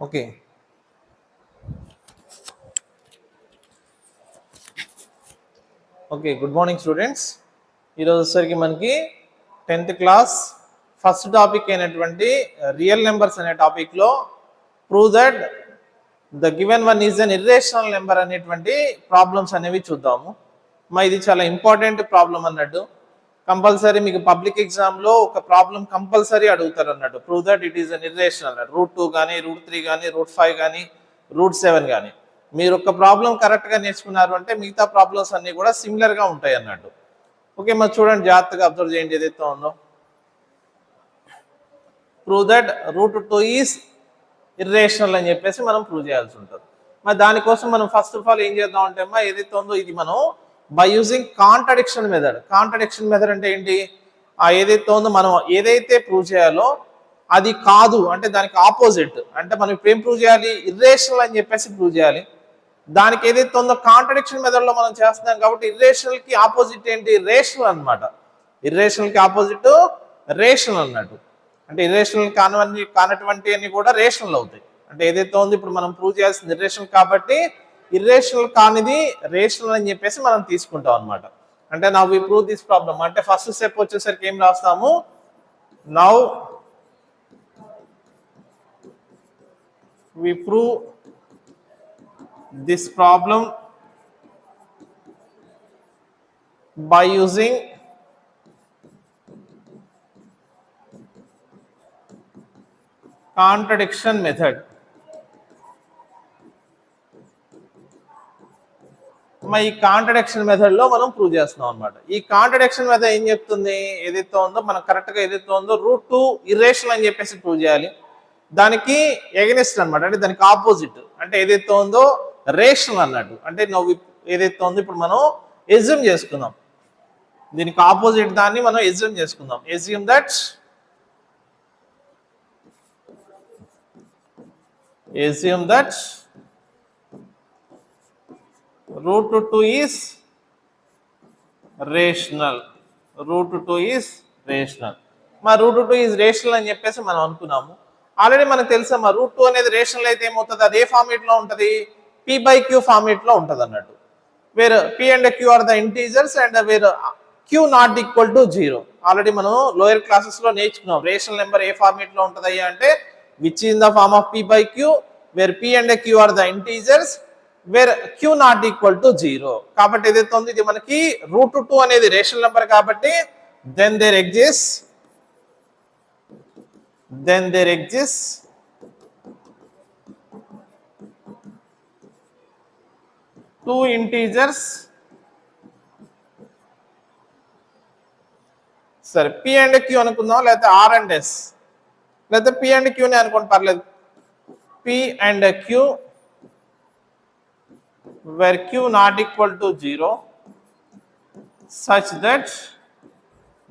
Okay okay good morning students. ఈరోజు వచ్చేసరికి మనకి 10th క్లాస్ ఫస్ట్ టాపిక్ అయినటువంటి రియల్ నెంబర్స్ అనే టాపిక్లో prove that the given one is an irrational number అనేటువంటి ప్రాబ్లమ్స్ అనేవి చూద్దాము. ఇది చాలా ఇంపార్టెంట్ ప్రాబ్లం అన్నట్టు. కంపల్సరీ మీకు పబ్లిక్ ఎగ్జామ్లో ఒక ప్రాబ్లం కంపల్సరీ అడుగుతారు అన్నట్టు. Prove that it is an irrational, root 2 కానీ రూట్ 3 కానీ రూట్ 5 కానీ రూట్ 7 కానీ మీరు ఒక ప్రాబ్లం కరెక్ట్గా నేర్చుకున్నారు అంటే మిగతా ప్రాబ్లమ్స్ అన్నీ కూడా సిమిలర్గా ఉంటాయి అన్నట్టు. ఓకే, మరి చూడండి, జాగ్రత్తగా అబ్జర్వ్ చేయండి ఏదైతే ఉందో. Prove that root 2 is irrational అని చెప్పేసి మనం ప్రూవ్ చేయాల్సి ఉంటుంది. మరి దానికోసం మనం ఫస్ట్ ఆఫ్ ఆల్ ఏం చేద్దాం అంటే ఏదైతే ఉందో ఇది మనం by using contradiction method. Contradiction method అంటే ఏంటి? ఏదైతే ఉందో మనం ఏదైతే ప్రూవ్ చేయాలో అది కాదు అంటే దానికి ఆపోజిట్, అంటే మనం ఇప్పుడు ఏం ప్రూవ్ చేయాలి? ఇర్రేషనల్ అని చెప్పేసి ప్రూవ్ చేయాలి. దానికి ఏదైతే ఉందో కాంట్రడిక్షన్ మెథడ్లో మనం చేస్తున్నాం కాబట్టి ఇర్రేషనల్ కి ఆపోజిట్ ఏంటి? రేషనల్ అనమాట. ఇర్రేషనల్ కి ఆపోజిట్ రేషనల్ అన్నట్టు. అంటే ఇర్రేషనల్ కానటువంటి అన్ని కూడా రేషనల్ అవుతాయి. అంటే ఏదైతే ఉందో ఇప్పుడు మనం ప్రూవ్ చేయాల్సింది ఇర్రేషనల్ కాబట్టి ఇర్రేషనల్ కానిది రేషనల్ అని చెప్పేసి మనం తీసుకుంటాం అనమాట. అంటే now we prove this problem. అంటే ఫస్ట్ స్టెప్ వచ్చేసరికి ఏం రాస్తాము? Now we prove this problem by using contradiction method. ఈ కాంట్రడిక్షన్ మెథడ్ లో మనం ప్రూవ్ చేస్తున్నాం అనమాట. ఈ కాంట్రడిక్షన్ మెథడ్ ఏం చెప్తుంది? ఏదైతే ఉందో మనం కరెక్ట్ గా ఏదైతే ఉందో రూట్ 2 ఇర్రేషనల్ అని చెప్పేసి ప్రూవ్ చేయాలి. దానికి ఎగనిస్ట్ అనమాట, అంటే దానికి ఆపోజిట్ అంటే ఏదైతే ఉందో రేషనల్ అన్నట్టు. అంటే నువ్వు ఏదైతే ఉందో ఇప్పుడు మనం ఎజ్యూమ్ చేసుకుందాం, దీనికి ఆపోజిట్ దాన్ని మనం ఎజ్యూమ్ చేసుకుందాం. Assume that root 2 is rational. Root 2 is rational. Root 2 is rational అని చెప్పేసి మనం అనుకున్నాము. ఆల్రెడీ మనకు తెలుసా రూట్ 2 అనేది రేషనల్ అయితే ఏమవుతుంది? అదే ఫార్మేట్ లో ఉంటుంది, p/q ఫార్మేట్ లో ఉంటుంది అన్నట్టు. Where p and q are the integers and where q not equal to 0. Already మనం లోయర్ క్లాసెస్ లో నేర్చుకున్నాం రేషనల్ నెంబర్ ఏ ఫార్మేట్ లో ఉంటుంది అంటే which in the form of p/q where p and q are the integers where q not equal to 0. కాబట్టి ఏదైతే ఉంది ఇది మనకి రూట్ 2 అనేది రేషనల్ నెంబర్ కాబట్టి then there exist two integers, సరే p అండ్ q అనుకుందాం, లేకపోతే r అండ్ s, లేకపోతే p అండ్ q ని అనుకోండి, పర్లేదు. p and q where q not equal to 0 such that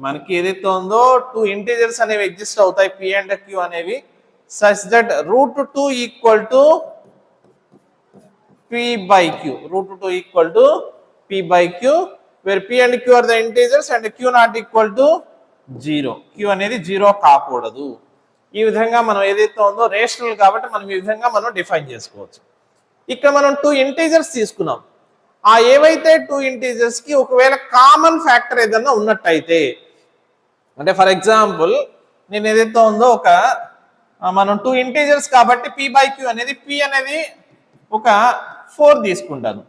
మనకి ఏదైతే ఉందో 2 ఇంటీజర్స్ అనేవి ఎగ్జిస్ట్ అవుతాయి p అండ్ q అనేవి, such that root 2 equal to p/q. root 2 equal to p/q where p and q are the integers and q not equal to 0. q అనేది 0 కాకూడదు. ఈ విధంగా మనం ఏదైతే ఉందో రేషనల్ కాబట్టి మనం ఈ విధంగా మనం డిఫైన్ చేసుకోవచ్చు. ఇక్కడ మనం 2 ఇంటీజర్స్ తీసుకున్నాం. ఏవైతే 2 ఇంటీజర్స్ కి ఒకవేళ కామన్ ఫ్యాక్టర్ ఏదన్నా ఉన్నట్టయితే, అంటే ఫర్ ఎగ్జాంపుల్ నేను ఏదైతే ఉందో మనం 2 ఇంటీజర్స్ కాబట్టి p/q అనేది p అనేది ఒక 4 తీసుకుంటాను,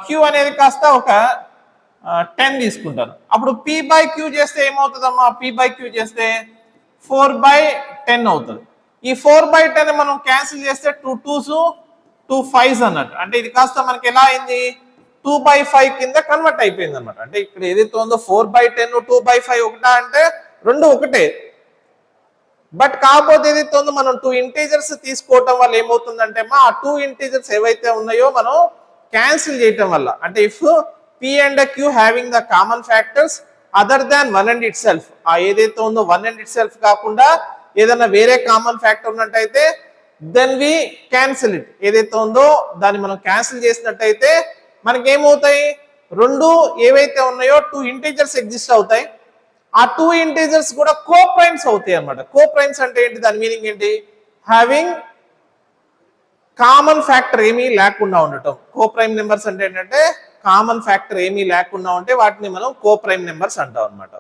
q అనేది కాస్త ఒక 10 తీసుకుంటాను. అప్పుడు p/q చేస్తే ఏమవుతుందమ్మా? p/q చేస్తే 4/10 అవుతుంది. ఈ 4/10 మనం క్యాన్సిల్ చేస్తే 2 2s 2 5s అన్నట్టు. అంటే ఇది కాస్త మనకి ఎలా అయింది? 2/5 కింద కన్వర్ట్ అయిపోయింది అనమాట. అంటే ఇక్కడ ఏదైతే ఉందో 4/10 2/5 ఒకటా అంటే రెండు ఒకటే. బట్ కాకపోతే ఏదైతే ఉందో మనం 2 ఇంటీజర్స్ తీసుకోవటం వల్ల ఏమవుతుందంటే ఆ 2 ఇంటీజర్స్ ఏవైతే ఉన్నాయో మనం క్యాన్సిల్ చేయటం వల్ల, అంటే if p and q having the common factors other than 1 and it self, ఏదైతే ఉందో 1 అండ్ ఇట్ సెల్ఫ్ కాకుండా ఏదైనా వేరే కామన్ ఫ్యాక్టర్ ఉన్నట్టయితే దెన్ వి క్యాన్సిల్ ఇట్. ఏదైతే ఉందో దాన్ని మనం క్యాన్సిల్ చేసినట్టయితే మనకి ఏమవుతాయి? రెండు ఏవైతే ఉన్నాయో 2 ఇంటీజర్స్ ఎగ్జిస్ట్ అవుతాయి. ఆ 2 ఇంటీజర్స్ కూడా కోప్రైమ్స్ అవుతాయి అన్నమాట. కోప్రైమ్స్ అంటే ఏంటి? దాని మీనింగ్ ఏంటి? హ్యావింగ్ కామన్ ఫ్యాక్టర్ ఏమీ లేకుండా ఉండటం. కోప్రైమ్ నెంబర్స్ అంటే ఏంటంటే కామన్ ఫ్యాక్టర్ ఏమీ లేకుండా ఉంటే వాటిని మనం కోప్రైమ్ నెంబర్స్ అంటాం అనమాట.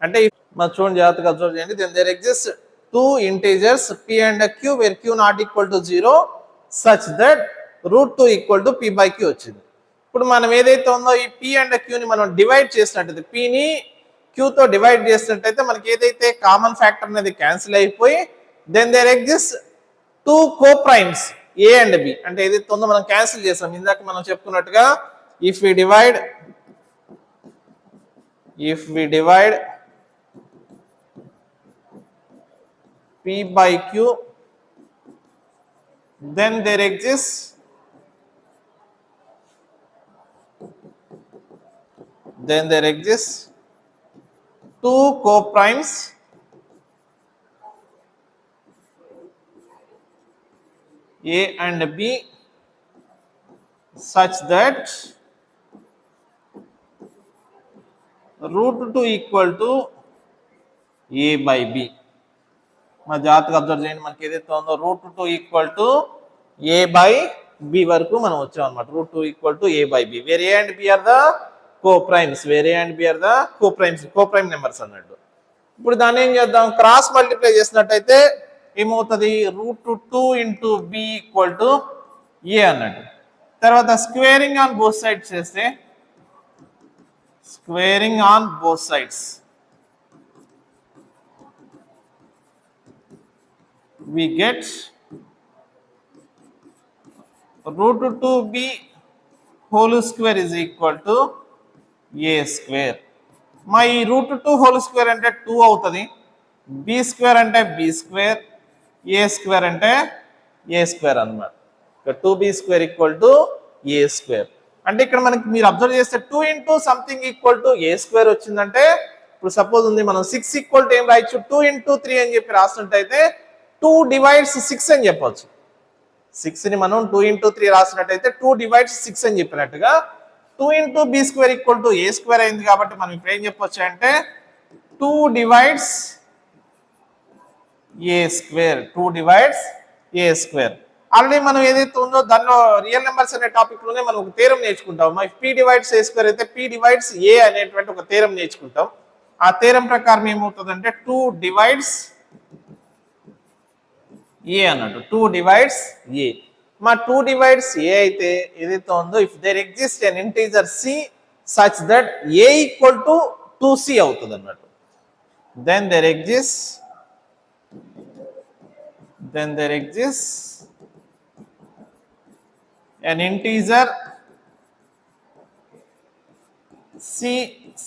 అంటే మనం చూడండి, జాగ్రత్తగా అబ్జర్వ్ చేయండి. Then there exist two integers p and q where q not equal to 0 such that √2 equal to p by q వచ్చింది. ఇప్పుడు మనం ఏదైతే ఉందో ఈ p and q ని మనం డివైడ్ చేసినట్టయితే, p ని q తో డివైడ్ చేసినట్టయితే మనకి ఏదైతే కామన్ ఫ్యాక్టర్ అనేది క్యాన్సిల్ అయిపోయి then there exist two coprimes a and b. అంటే ఏదైతే ఉందో మనం క్యాన్సిల్ చేసాం ఇందాక మనం చెప్పుకున్నట్టుగా, if we divide p by q, then there exists two coprimes a and b such that √2 equal to a by b. మా జాగ్రత్తగా అబ్జర్వ్ చేయండి, మనకి ఏదైతే ఉందో √2 equal to a by b వరకు మనం వచ్చాం అనమాట. √2 equal to a by b, where a and b are the coprime numbers అన్నట్టు. ఇప్పుడు దాన్ని ఏం చేద్దాం, క్రాస్ మల్టిప్లై చేసినట్టయితే ఏమవుతుంది, √2 into b equal to a అన్నట్టు. తర్వాత స్క్వేరింగ్ ఆన్ బోత్ సైడ్స్ చేస్తే, we get √2b whole square is equal to a square. మా ఈ √2 whole square అంటే 2 అవుతుంది, b square అంటే b square, a square అంటే a square అన్నమాట. 2b square equal to a square. అంటే ఇక్కడ మనకి మీరు అబ్జర్వ్ చేస్తే 2 into something equal to a square వచ్చిందంటే, ఇప్పుడు సపోజ్ ఉంది మనం 6 ఈక్వల్ టు ఏం రాయొచ్చు, 2 ఇంటూ 3 అని చెప్పి రాసినట్టయితే 2 డివైడ్స్ 6 అని చెప్పవచ్చు. 6 ని మనం 2 ఇంటూ 3 రాసినట్టయితే 2 డివైడ్స్ 6 అని చెప్పినట్టుగా 2 into b square equal to a square అయింది. కాబట్టి మనం ఇప్పుడు ఏం చెప్పొచ్చు అంటే 2 divides a square, 2 divides a square. Already మనం ఏదైతే ఉందో దానిలో రియల్ నెంబర్స్ అనే టాపిక్ లోనే మనం ఒక థీరం నేర్చుకుంటాం. p డివైడ్స్ a స్క్వేర్ అయితే p డివైడ్స్ a అనేటువంటి ఒక థీరం నేర్చుకుంటాం. ఆ థీరం ప్రకారం ఏమవుతుందంటే 2 డివైడ్స్ a అన్నట్టు, 2 డివైడ్స్ a. మా 2 డివైడ్స్ a అయితే ఏదైతే ఉందో if there exist an integer c such that a equal to 2c అవుతుంది అన్నట్టు. Then there exist an integer c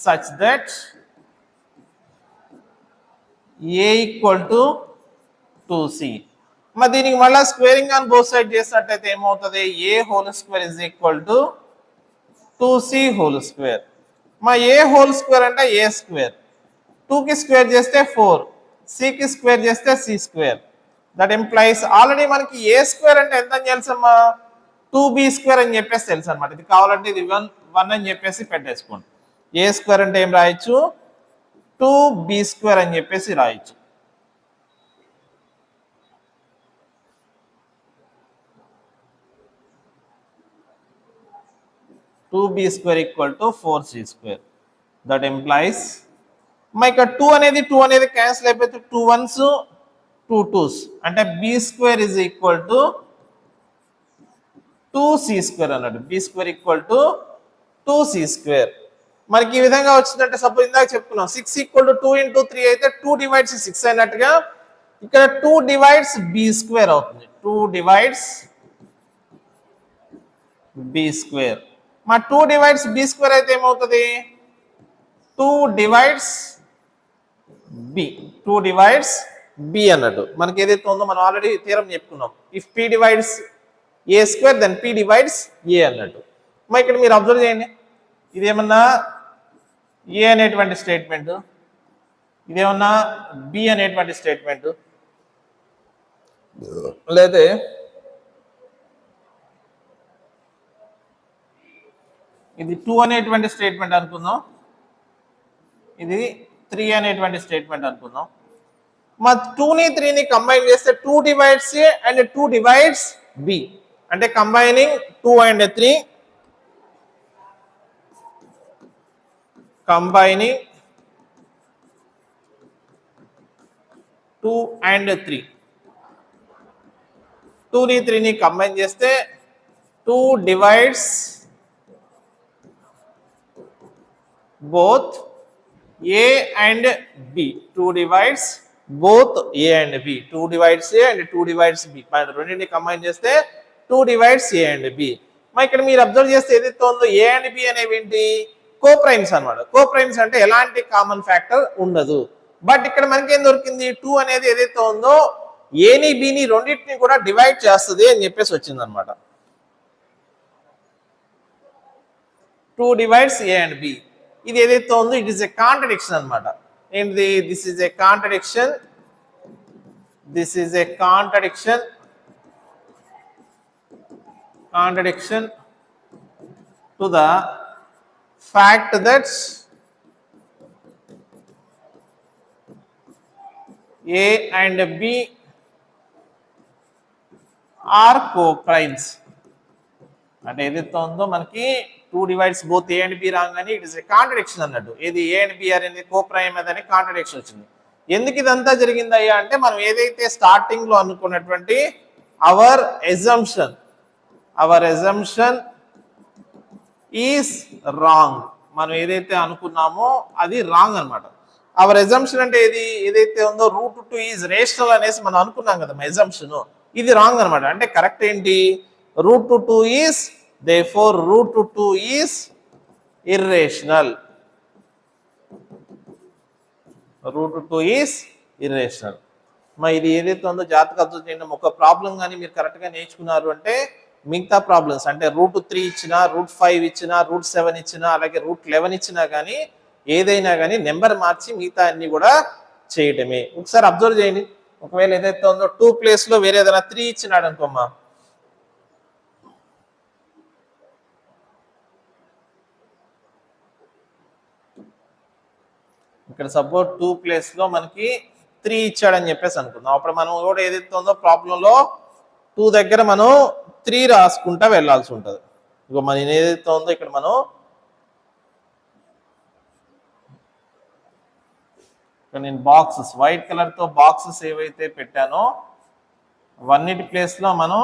such that a equal to 2c. మరి దీనికి మళ్ళీ స్క్వేరింగ్ ఆన్ బోత్ సైడ్ చేసినట్టయితే ఏమవుతుంది, a whole square is equal to 2c whole square. మా a whole square అంటే a square, 2కి స్క్వేర్ చేస్తే 4, cకి square చేస్తే c square. That employees already మనకి a స్క్వేర్ అంటే ఎంత అని తెలుసమ్మా, 2b స్క్వేర్ అని చెప్పేసి తెలుసు అనమాట. ఇది కావాలంటే ఇది 1 అని చెప్పేసి పెట్టేసుకోండి. a స్క్వేర్ అంటే ఏం రాయొచ్చు, 2b స్క్వేర్ అని చెప్పేసి రాయొచ్చు. b square equal to 4c square. That employees మా ఇక్కడ 2 అనేది క్యాన్సిల్ అయిపోతే 2 1s 2 2s అంటే b square is equal to 2c square అన్నట్టు. b square equal to 2c square. మనకి ఈ విధంగా వచ్చిందంటే సపోజ్ ఇందాక చెప్పుకున్నాం 6 ఈక్వల్ టు 2 ఇంటూ 3 అయితే 2 డివైడ్స్ 6 అయినట్టుగా ఇక్కడ 2 డివైడ్స్ b స్క్వేర్ అవుతుంది. 2 డివైడ్స్ b స్క్వేర్. మా 2 డివైడ్స్ b స్క్వేర్ అయితే ఏమవుతుంది, 2 డివైడ్స్ b అన్నట్టు. మనకి ఏదైతే ఉందో మనం ఆల్రెడీ థీరం చెప్పుకున్నాం, if p divides a square then p divides a అన్నట్టు. మరి ఇక్కడ మీరు అబ్జర్వ్ చేయండి, ఇదేమన్నా a అనేటువంటి స్టేట్మెంట్, ఇదేమన్నా b అనేటువంటి స్టేట్మెంట్, లేదా ఇది 2 అనేటువంటి స్టేట్మెంట్ అనుకుందాం, ఇది 3 అనేటువంటి స్టేట్మెంట్ అనుకుందాం. మా 2ని 3ని కంబైన్ చేస్తే 2 divides a and 2 divides b. అంటే కంబైనింగ్ 2 and 3, కంబైనింగ్ 2 and 3, 2ని 3ని కంబైన్ చేస్తే 2 divides both A and B. 2 divides both A and B. 2 divides A and 2 divides B. రెండింటిని కంబైన్ చేస్తే 2 divides A and B. మరి ఇక్కడ మీరు observe చేస్తే ఏదైతే ఉందో A and B అనేవి ఏంటి, కోప్రైమ్స్ అన్నమాట. కోప్రైమ్స్ అంటే ఎలాంటి కామన్ ఫ్యాక్టర్ ఉండదు. బట్ ఇక్కడ మనకి ఏం దొరికింది, 2 అనేది ఏదైతే ఉందో ఏని బిని రెండింటిని కూడా డివైడ్ చేస్తుంది అని చెప్పేసి వచ్చింది అనమాట. 2 divides A and B. ఇది ఏదైతే ఉందో ఇట్ ఈస్ ఎ కాంట్రడిక్షన్ అనమాట. ఏంటిది, this is a contradiction, this is a contradiction, contradiction to the fact that A and B are co-primes. అంటే ఏదైతే ఉందో మనకి 2 divides both A and B రాగానే ఇట్ ఇస్ ఎ కాంట్రడిక్షన్ అన్నట్టు. ఏది A and B అనేది కోప్రైమ్ అనే contradiction వచ్చింది. ఎందుకు ఇదంతా జరిగిందయ్యా అంటే మనం ఏదైతే స్టార్టింగ్ లో అనుకున్నటువంటి అవర్ ఎజంప్షన్ ఈస్ రాంగ్. మనం ఏదైతే అనుకున్నామో అది రాంగ్ అనమాట. అవర్ ఎజంప్షన్ అంటే ఏదైతే ఉందో √2 ఈజ్ రేషనల్ అనేసి మనం అనుకున్నాం కదా ఎజంప్షన్, ఇది రాంగ్ అనమాట. అంటే కరెక్ట్ ఏంటి, √2 is therefore √2 is irrational. √2 is irrational. మరి ఇది ఏదైతే ఉందో జాగ్రత్తగా అర్థం చేయండి. ఒక ప్రాబ్లం కానీ మీరు కరెక్ట్గా నేర్చుకున్నారు అంటే మిగతా ప్రాబ్లమ్స్ అంటే √3 ఇచ్చినా, √5 ఇచ్చినా, √7 ఇచ్చినా, అలాగే √11 ఇచ్చినా కానీ ఏదైనా కానీ నెంబర్ మార్చి మిగతా అన్ని కూడా చేయటమే. ఒకసారి అబ్జర్వ్ చేయండి. ఒకవేళ ఏదైతే ఉందో 2 ప్లేస్లో వేరే ఏదైనా 3 ఇచ్చినాడు అనుకోమ్మా, ఇక్కడ సపోజ్ 2 ప్లేస్లో మనకి 3 ఇచ్చాడని చెప్పేసి అనుకుందాం. అప్పుడు మనం కూడా ఏదైతే ఉందో ప్రాబ్లంలో 2 దగ్గర మనం 3 రాసుకుంటా వెళ్ళాల్సి ఉంటుంది. ఇక మన ఏదైతే ఉందో ఇక్కడ మనం నేను బాక్సెస్ వైట్ కలర్తో బాక్సెస్ ఏవైతే పెట్టానో అవన్నిటి ప్లేస్లో మనం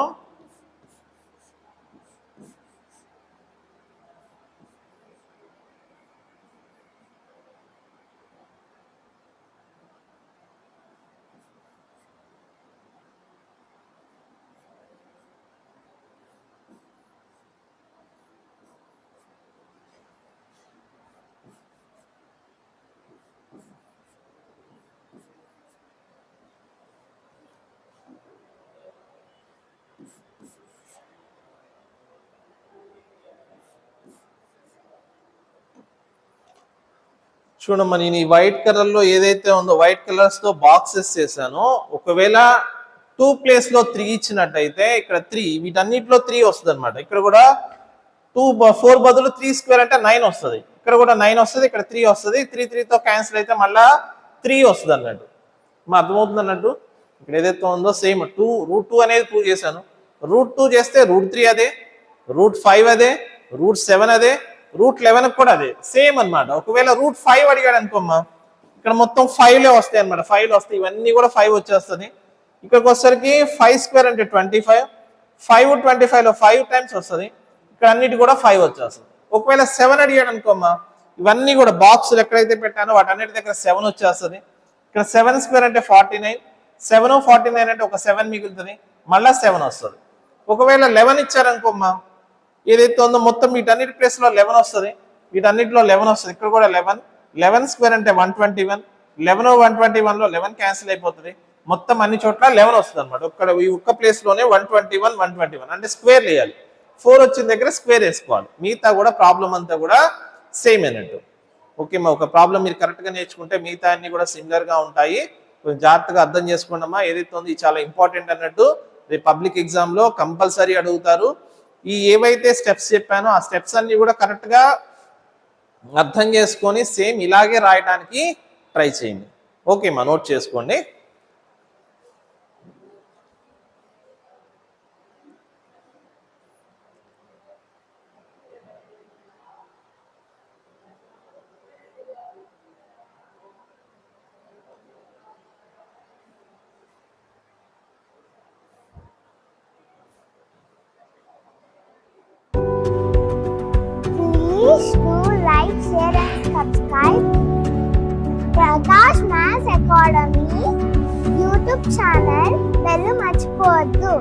చూడమ్మా, నేను ఈ వైట్ కలర్లో ఏదైతే ఉందో వైట్ కలర్స్తో బాక్సెస్ చేశానో ఒకవేళ 2 ప్లేస్లో 3 ఇచ్చినట్టయితే ఇక్కడ 3 వీటన్నిటిలో 3 వస్తుంది అనమాట. ఇక్కడ కూడా 4 బదులు 3² అంటే 9 వస్తుంది. ఇక్కడ కూడా 9 వస్తుంది, ఇక్కడ 3 వస్తుంది. 3తో క్యాన్సిల్ అయితే మళ్ళీ 3 వస్తుంది అన్నట్టు. మా అర్థమవుతుంది అన్నట్టు. ఇక్కడ ఏదైతే ఉందో సేమ్ √2 అనేది 2 చేశాను. √2 చేస్తే √3 అదే, √5 అదే, √7 అదే, √11 కూడా అదే సేమ్ అనమాట. ఒకవేళ √5 అడిగాడు అనుకోమ్మా, ఇక్కడ మొత్తం 5లే వస్తాయి అనమాట. 5లో వస్తాయి, ఇవన్నీ కూడా 5 వచ్చేస్తుంది. ఇక్కడికి వచ్చేసరికి 5² అంటే 25, 5 25లో 5 టైమ్స్ వస్తుంది. ఇక్కడ అన్నిటి కూడా 5 వచ్చేస్తుంది. ఒకవేళ 7 అడిగాడు అనుకోమ్మా, ఇవన్నీ కూడా బాక్సులు ఎక్కడైతే పెట్టానో వాటన్నిటి దగ్గర 7 వచ్చేస్తుంది. ఇక్కడ 7² అంటే 49, 7 49 అంటే ఒక 7 మిగులుతుంది, మళ్ళీ 7 వస్తుంది. ఒకవేళ 11 ఇచ్చారనుకోమ్మా, ఏదైతే ఉందో మొత్తం వీటన్నిటి ప్లేస్లో 11 వస్తుంది, వీటన్నిటిలో 11 వస్తుంది. ఇక్కడ కూడా 11² అంటే 121, 11 121లో 11 క్యాన్సిల్ అయిపోతుంది. మొత్తం అన్ని చోట్ల 11 వస్తుంది అనమాట. ఇక్కడ ఈ ఒక్క ప్లేస్లోనే 121 121 అంటే స్క్వేర్ వేయాలి. 4 వచ్చిన దగ్గర స్క్వేర్ వేసుకోవాలి. మిగతా కూడా ప్రాబ్లం అంతా కూడా సేమ్ అన్నట్టు. ఓకే మా, ఒక ప్రాబ్లం మీరు కరెక్ట్గా నేర్చుకుంటే మిగతా అన్ని కూడా సిమిలర్గా ఉంటాయి. కొంచెం జాగ్రత్తగా అర్థం చేసుకోండమ్మా. ఏదైతే ఉంది చాలా ఇంపార్టెంట్ అన్నట్టు. రేపు పబ్లిక్ ఎగ్జామ్లో కంపల్సరీ అడుగుతారు. ఈ ఏవైతే స్టెప్స్ చెప్పానో ఆ స్టెప్స్ అన్ని కూడా కరెక్ట్గా అర్థం చేసుకొని సేమ్ ఇలాగే రాయడానికి ట్రై చేయండి. ఓకే మా, నోట్ చేసుకోండి. Subscribe Prakash maths academy YouTube channel bell మర్చిపోవద్దు.